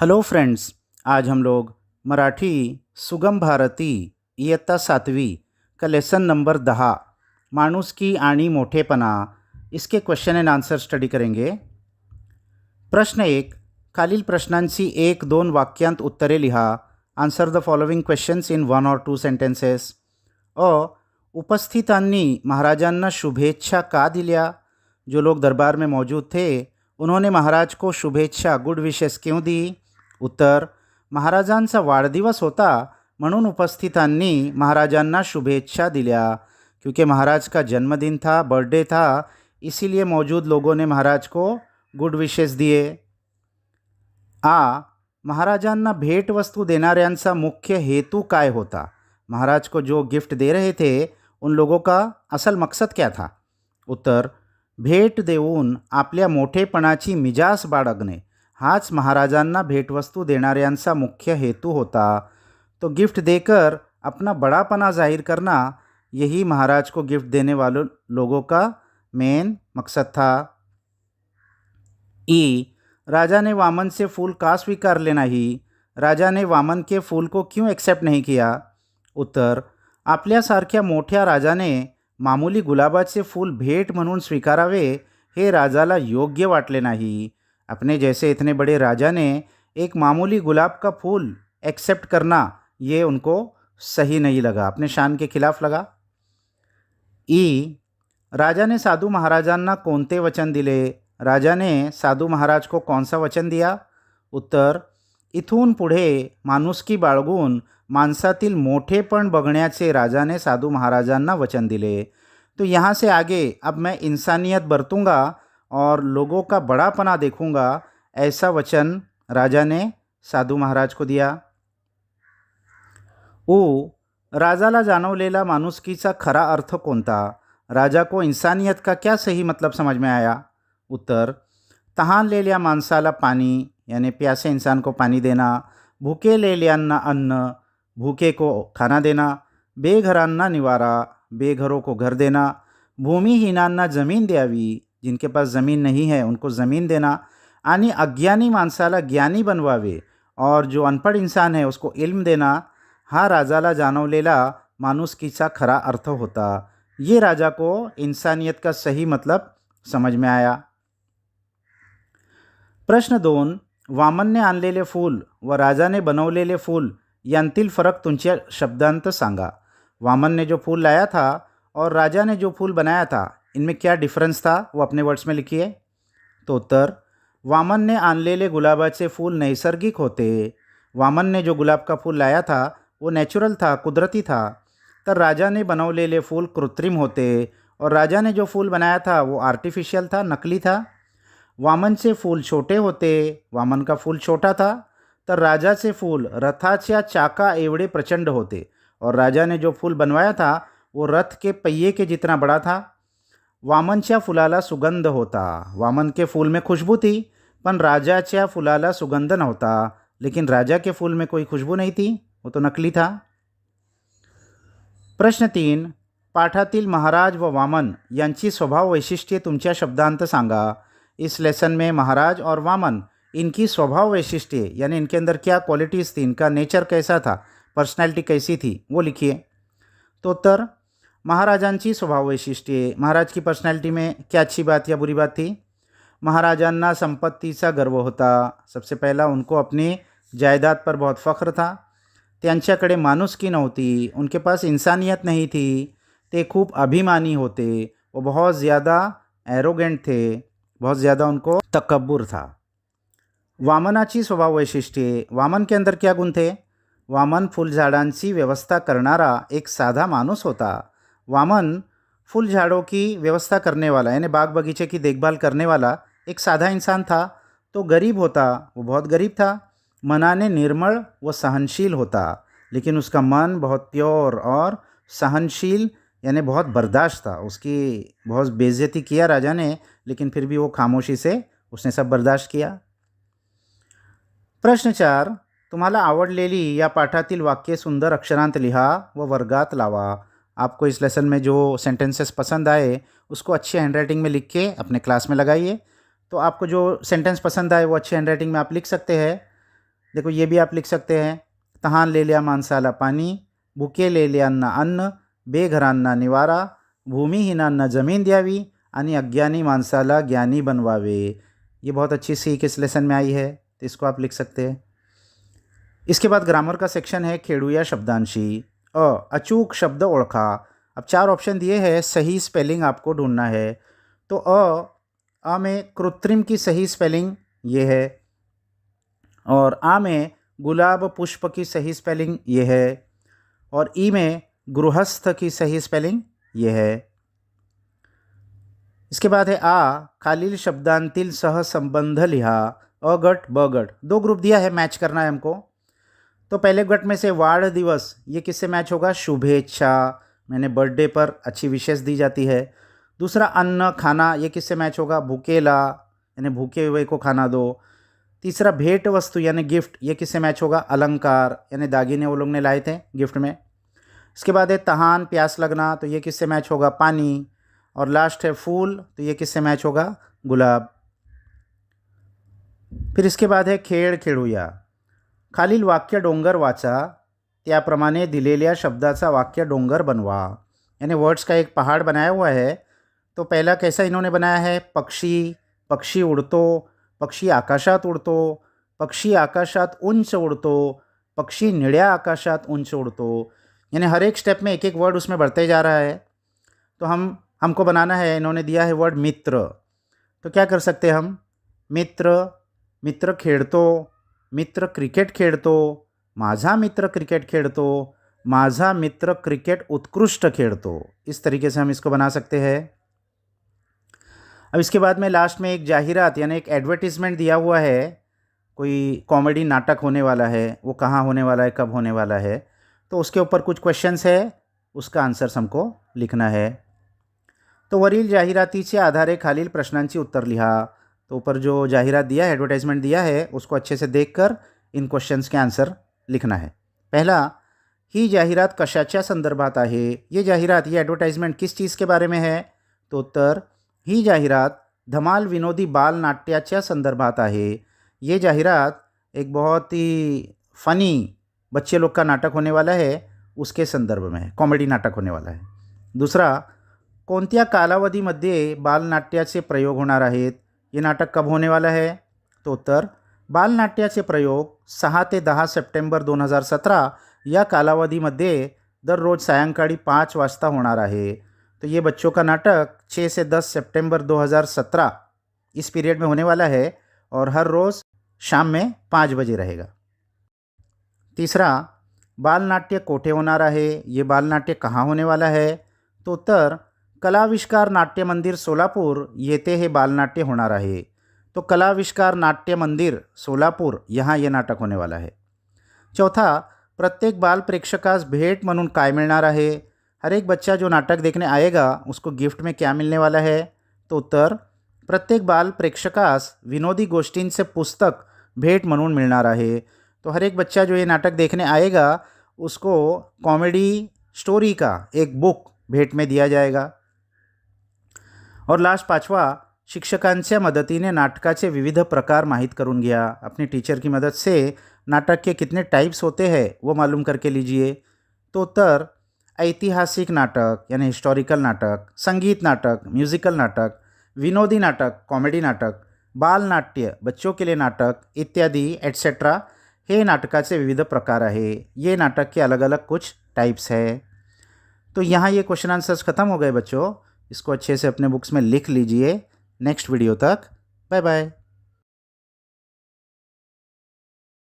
Hello friends. आज हम लोग मराठी सुगम भारती इयत्ता 7वी का लेसन नंबर 10 माणुसकी आणि मोठेपणा इसके क्वेश्चन एंड आंसर स्टडी करेंगे। प्रश्न 1, खालील प्रश्नांची 1-2 वाक्यांत उत्तरे लिहा। Answer the following questions in 1 और 2 सेंटेंसेस। अ, उपस्थितांनी महाराजांना शुभेच्छा का दिल्या? जो लोग दरबार में मौजूद थे उन्होंने महाराज को शुभेच्छा गुड विशेस क्यों दी? उत्तर, महाराजांचा वाढदिवस होता म्हणून उपस्थितांनी महाराजांना शुभेच्छा दिल्या। क्योंकि महाराज का जन्मदिन था, बर्थडे था, इसीलिए मौजूद लोगों ने महाराज को गुड विशेस दिए। आ, महाराजांना भेटवस्तू देणाऱ्यांचा मुख्य हेतू काय होता? महाराज को जो गिफ्ट दे रहे थे उन लोगों का असल मकसद क्या था? उत्तर, भेट देऊन आपल्या मोठेपणाची मिजास बाळगणे हाच महाराजांना भेटवस्तू देणाऱ्यांचा मुख्य हेतू होता। तो गिफ्ट देकर अपना बड़ापना जाहिर करना, यही महाराज को गिफ्ट देने वाले लोगों का मेन मकसद था। ई, राजा ने वामन से फूल का स्वीकार ले नहीं? राजा ने वामन के फूल को क्यों एक्सेप्ट नहीं किया? उत्तर, आपल्यासारख्या मोठ्या राजाने मामूली गुलाबाचे फूल भेट म्हणून स्वीकारावे हे राजाला योग्य वाटले नाही। अपने जैसे इतने बड़े राजा ने एक मामूली गुलाब का फूल एक्सेप्ट करना ये उनको सही नहीं लगा, अपने शान के खिलाफ लगा। ई, राजा ने साधू महाराजांना कोणते वचन दिले? राजा ने साधू महाराज को कौन सा वचन दिया? उत्तर, इथून पुढे माणुसकी बाळगून माणसातील मोठेपण बघण्याचे राजाने साधू महाराजांना वचन दिले। तो यहाँ से आगे अब मैं इंसानियत बरतूंगा और लोगों का बड़ापना देखूंगा, ऐसा वचन राजा ने साधू महाराज को दिया। ऊ, राजाला जाणवलेला माणुसकीचा खरा अर्थ कोणता? राजा को इंसानियत का क्या सही मतलब समझ में आया? उत्तर, तहानलेल्या माणसाला पानी यानी प्यासे इंसान को पानी देना, भूकेलेल्यांना अन्न, भूखे को खाना देना, बेघरांना निवारा, बेघरों को घर देना, भूमिहीनांना जमीन द्यावी, जिनके पास ज़मीन नहीं है उनको ज़मीन देना, आणि अज्ञानी माणसाला ज्ञानी बनवावे और जो अनपढ़ इंसान है उसको इल्म देना, हा राजाला जाणवलेला माणुसकीचा खरा अर्थ होता। ये राजा को इंसानियत का सही मतलब समझ में आया। प्रश्न 2, वामनने आणलेले फूल व राजाने बनवलेले फूल यांतील फरक तुमच्या शब्दांत सांगा। वामन ने जो फूल लाया था और राजा ने जो फूल बनाया था, इनमें क्या डिफरेंस था वो अपने वर्ड्स में लिखिए। तो उत्तर, वामन ने आणलेले गुलाबाचे फूल नैसर्गिक होते। वामन ने जो गुलाब का फूल लाया था वो नेचुरल था, कुदरती था। तर राजा ने बनवलेले फूल कृत्रिम होते और राजा ने जो फूल बनाया था वो आर्टिफिशियल था, नकली था। वामनचे फूल छोटे होते, वामन का फूल छोटा था। तर राजाचे फूल रथाच्या चाका एवढे प्रचंड होते और राजा ने जो फूल बनवाया था वो रथ के पहिए के जितना बड़ा था। वामनच्या फुलाला सुगंध होता, वामन के फूल में खुशबू थी, पण राजाच्या फुलाला सुगंध नव्हता। लेकिन राजा के फूल में कोई खुशबू नहीं थी, वो तो नकली था। प्रश्न 3, पाठातील महाराज व वामन यांची स्वभाव वैशिष्ट्ये तुमच्या शब्दांत सांगा। इस लेसन में महाराज और वामन इनकी स्वभाव वैशिष्ट्य यानी इनके अंदर क्या क्वालिटीज़ थी, इनका नेचर कैसा था, पर्सनैलिटी कैसी थी, वो लिखिए। तो उत्तर, महाराजांची स्वभाव वैशिष्ट्ये, महाराज की पर्सनैलिटी में क्या अच्छी बात या बुरी बात थी? महाराजांना संपत्तीचा गर्व होता। सबसे पहला उनको अपनी जायदाद पर बहुत फ़ख्र था। त्यांच्याकडे माणुसकी नव्हती, उनके पास इंसानियत नहीं थी। ते खूब अभिमानी होते, वो बहुत ज़्यादा एरोगेंट थे, बहुत ज़्यादा उनको तकब्बुर था। वामनाची स्वभाव वैशिष्ट्ये, वामन के अंदर क्या गुण थे? वामन फुलझाडांची व्यवस्था करणारा एक साधा माणूस होता। वामन फूलझाड़ों की व्यवस्था करने वाला यानी बाग बगीचे की देखभाल करने वाला एक साधा इंसान था। तो गरीब होता, वो बहुत गरीब था। मनाने निर्मल व सहनशील होता, लेकिन उसका मन बहुत प्योर और सहनशील यानी बहुत बर्दाश्त था। उसकी बहुत बेइज्जती किया राजा ने, लेकिन फिर भी वो खामोशी से उसने सब बर्दाश्त किया। प्रश्न 4, तुम्हाला आवडलेली या पाठातील वाक्य सुंदर अक्षरांत लिहा व वर्गात लावा। आपको इस लेसन में जो सेंटेंसेस पसंद आए उसको अच्छी हैंडराइटिंग में लिख के अपने क्लास में लगाइए। तो आपको जो सेंटेंस पसंद आए वो अच्छी हैंडराइटिंग में आप लिख सकते हैं। देखो ये भी आप लिख सकते हैं, तहान ले लिया माणसाला पाणी, भुके ले लियांना अन्न, बेघरांना निवारा, भूमिहीनांना जमीन द्यावी आणि अज्ञानी माणसाला ज्ञानी बनवावे। ये बहुत अच्छी सीख इस लेसन में आई है, तो इसको आप लिख सकते हैं। इसके बाद ग्रामर का सेक्शन है खेड़ूया शब्दांशी। अचूक शब्द ओळखा। अब 4 ऑप्शन दिए हैं, सही स्पेलिंग आपको ढूंढना है। तो अ में कृत्रिम की सही स्पेलिंग ये है, और आ में गुलाब पुष्प की सही स्पेलिंग ये है, और ई में गृहस्थ की सही स्पेलिंग ये है। इसके बाद है खालील शब्दांतील सहसंबंध लिहा। अ गट ब गट, 2 ग्रुप दिया है, मैच करना है हमको। तो पहले गट में से वाड़ दिवस, ये किससे मैच होगा? शुभेच्छा, मैंने बर्थडे पर अच्छी विशेष दी जाती है। दूसरा अन्न खाना, ये किससे मैच होगा? भूकेला, यानी भूखे हुए को खाना दो। तीसरा भेंट वस्तु यानी गिफ्ट, ये किससे मैच होगा? अलंकार, यानी दागिने वो लोग ने लाए थे गिफ्ट में। इसके बाद है तहान प्यास लगना, तो ये किससे मैच होगा? पानी। और लास्ट है फूल, तो ये किससे मैच होगा? गुलाब। फिर इसके बाद है खेळ खेळूया। खालील वाक्य डोंगर वाचा, त्याप्रमाणे दिलेल्या शब्दाचा वाक्य डोंगर बनवा। यानी वर्ड्स का एक पहाड़ बनाया हुआ है। तो पहला कैसा इन्होंने बनाया है? पक्षी, पक्षी उड़तो, पक्षी आकाशात उडतो, पक्षी आकाशात उंच उडतो, पक्षी निळ्या आकाशात उंच उडतो। यानी हर एक स्टेप में एक एक वर्ड उसमें बढ़ते जा रहा है। तो हमको बनाना है, इन्होंने दिया है वर्ड मित्र, तो क्या कर सकते हैं हम? मित्र, मित्र खेळतो, मित्र क्रिकेट खेळतो, माझा मित्र क्रिकेट खेळतो, माझा मित्र क्रिकेट उत्कृष्ट खेळतो। इस तरीके से हम इसको बना सकते हैं। अब इसके बाद में लास्ट में एक जाहिरात यानी एक एडवर्टीज़मेंट दिया हुआ है, कोई कॉमेडी नाटक होने वाला है, वो कहाँ होने वाला है, कब होने वाला है, तो उसके ऊपर कुछ क्वेश्चंस है, उसका आंसर्स हमको लिखना है। तो वरील जाहिरातीचे आधारे खालील प्रश्नांची उत्तर लिहा। तो ऊपर जो जाहिरात दिया है, एडवर्टाइजमेंट दिया है, उसको अच्छे से देखकर इन क्वेश्चंस के आंसर लिखना है। पहला, ही जाहिरात कशाच्या संदर्भात आहे? ये जाहिरात, ये एडवर्टाइजमेंट किस चीज़ के बारे में है? तो उत्तर, ही जाहिरात धमाल विनोदी बाल नाट्याच्या संदर्भात आहे। ये जाहिरात एक बहुत ही फ़नी बच्चे लोग का नाटक होने वाला है, उसके संदर्भ में है, कॉमेडी नाटक होने वाला है। दूसरा, कोणत्या कालावधीमध्ये बालनाट्याचे प्रयोग होणार आहेत? ये नाटक कब होने वाला है? तो उत्तर, बालनाट्याचे प्रयोग 6 ते 10 सप्टेंबर 2017 या कालावधीमध्ये दररोज सायंकाळी 5 वाजता होणार आहे। तो ये बच्चों का नाटक 6 से 10 सितंबर 2017 इस पीरियड में होने वाला है, और हर रोज़ शाम में 5 बजे रहेगा। तीसरा, बालनाट्य कोठे होणार आहे? ये बालनाट्य कहाँ होने वाला है? तो उत्तर, कलाविष्कार नाट्य मंदिर सोलापूर येथे हे बालनाट्य होणार आहे। तो कलाविष्कार नाट्य मंदिर सोलापूर, यहाँ ये नाटक होने वाला है। चौथा, प्रत्येक बाल प्रेक्षकास भेंट म्हणून काय मिळणार आहे? हर एक बच्चा जो नाटक देखने आएगा उसको गिफ्ट में क्या मिलने वाला है? तो उत्तर, प्रत्येक बाल प्रेक्षकास विनोदी गोष्टींचे पुस्तक भेंट म्हणून मिळणार आहे। तो हर एक बच्चा जो ये नाटक देखने आएगा उसको कॉमेडी स्टोरी का एक बुक भेंट में दिया जाएगा। और लास्ट 5वां, शिक्षकांच्या मदतीने नाटकाचे विविध प्रकार माहीत करून घ्या। अपने टीचर की मदद से नाटक के कितने टाइप्स होते हैं वो मालूम करके लीजिए। तो उत्तर, ऐतिहासिक नाटक यानी हिस्टोरिकल नाटक, संगीत नाटक, म्यूजिकल नाटक, विनोदी नाटक, कॉमेडी नाटक, बाल नाट्य बच्चों के लिए नाटक इत्यादि एट्सेट्रा, हे नाटकाचे विविध प्रकार आहे। ये नाटक के अलग अलग कुछ टाइप्स है। तो यहाँ ये क्वेश्चन आंसर्स ख़त्म हो गए बच्चों, इसको अच्छे से अपने बुक्स में लिख लीजिए। नेक्स्ट वीडियो तक बाय बाय।